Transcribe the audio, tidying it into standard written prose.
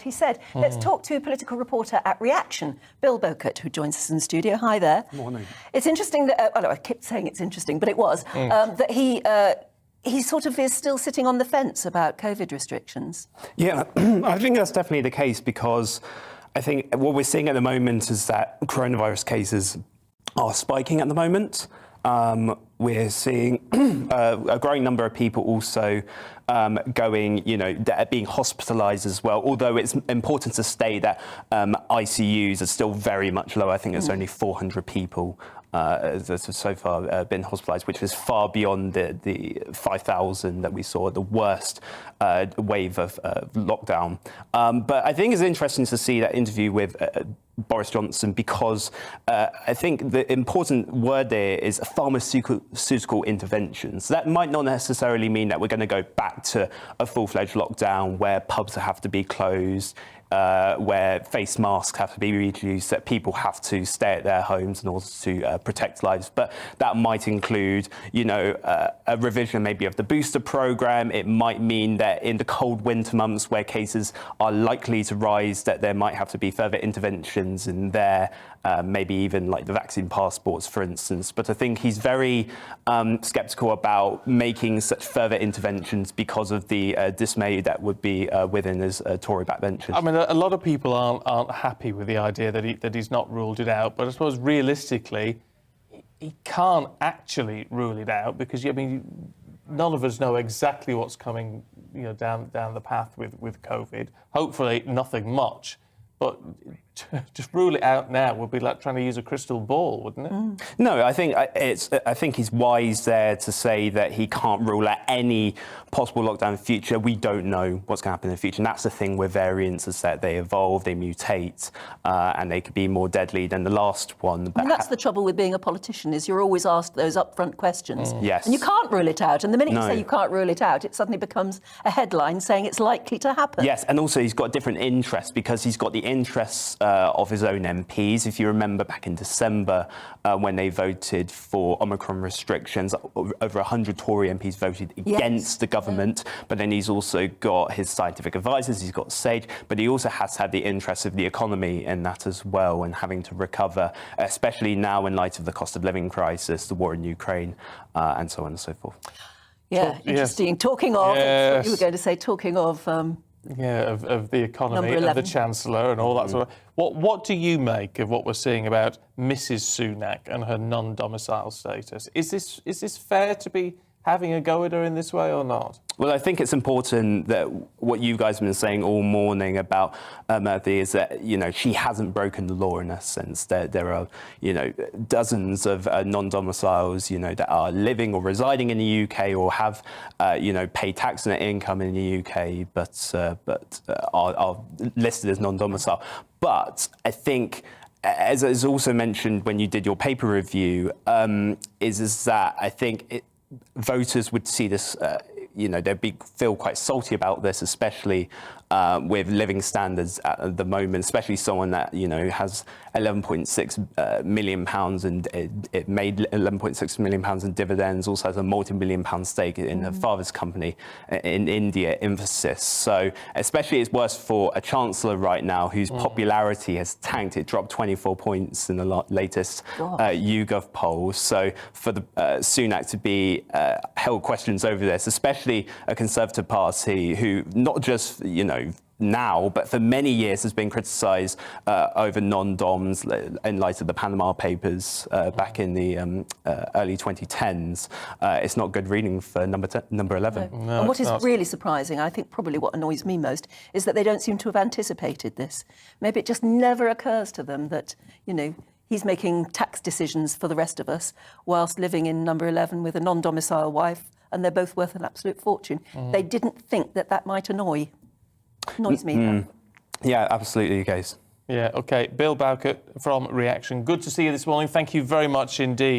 He said, let's talk to political reporter at Reaction, Bill Bowkett, who joins us in the studio. Hi there. Morning. It's interesting that, I keep saying it's interesting, but it was, that he sort of is still sitting on the fence about COVID restrictions. Yeah, I think that's definitely the case, because I think what we're seeing at the moment is that coronavirus cases are spiking at the moment. We're seeing a growing number of people also going, being hospitalised as well. Although it's important to state that ICUs are still very much low. I think it's only 400 people so far been hospitalised, which is far beyond the 5,000 that we saw at the worst wave of lockdown. But I think it's interesting to see that interview with Boris Johnson, because I think the important word there is pharmaceutical interventions. That might not necessarily mean that we're going to go back to a full-fledged lockdown where pubs have to be closed, where face masks have to be reduced, that people have to stay at their homes in order to protect lives. But that might include, a revision maybe of the booster programme. It might mean that in the cold winter months where cases are likely to rise, that there might have to be further interventions in there, maybe even like the vaccine passports, for instance. But I think he's very sceptical about making such further interventions because of the dismay that would be within his Tory backbenchers. I mean, a lot of people aren't happy with the idea that he's not ruled it out, but I suppose realistically, he can't actually rule it out, because none of us know exactly what's coming, down the path with COVID. Hopefully, nothing much. But just rule it out now would be like trying to use a crystal ball, wouldn't it? No, I think he's wise there to say that he can't rule out any possible lockdown in the future. We don't know what's going to happen in the future, and that's the thing with variants, is that they evolve, they mutate, and they could be more deadly than the last one. And that's the trouble with being a politician, is you're always asked those upfront questions. Yes. And you can't rule it out. And the minute you say you can't rule it out, it suddenly becomes a headline saying it's likely to happen. Yes, and also he's got different interests, because he's got the interests of his own MPs. If you remember back in December, when they voted for Omicron restrictions, over 100 Tory MPs voted against the government. But then he's also got his scientific advisors, he's got SAGE, but he also has had the interests of the economy in that as well, and having to recover, especially now in light of the cost of living crisis, the war in Ukraine, and so on and so forth. Yeah, interesting. Yes. Talking of, what you were going to say, talking of... of the economy, of the Chancellor and all that sort of... What do you make of what we're seeing about Mrs Sunak and her non-domicile status? Is this fair to be having a go at her in this way or not? Well, I think it's important that what you guys have been saying all morning about Murthy is that, she hasn't broken the law in a sense. There are, dozens of non-domiciles, that are living or residing in the UK or have, paid tax on their income in the UK, but are listed as non-domicile. But I think, as is also mentioned when you did your paper review, is that I think voters would see this, they'd feel quite salty about this, especially with living standards at the moment, especially someone that, has £11.6 million and it made £11.6 million in dividends, also has a multi-million pound stake in her father's company in India, Emphasis. So especially it's worse for a Chancellor right now whose popularity has tanked. It dropped 24 points in the latest YouGov poll. So for the Sunak to be held questions over this, especially a Conservative Party who not just, now, but for many years has been criticised over non-doms in light of the Panama Papers back in the early 2010s. It's not good reading for number 11. No, and what is really surprising, I think probably what annoys me most, is that they don't seem to have anticipated this. Maybe it just never occurs to them that, he's making tax decisions for the rest of us whilst living in number 11 with a non-domicile wife, and they're both worth an absolute fortune. They didn't think that might annoys me. Yeah, absolutely the case. Yeah, OK. Bill Bowkett from Reaction. Good to see you this morning. Thank you very much indeed.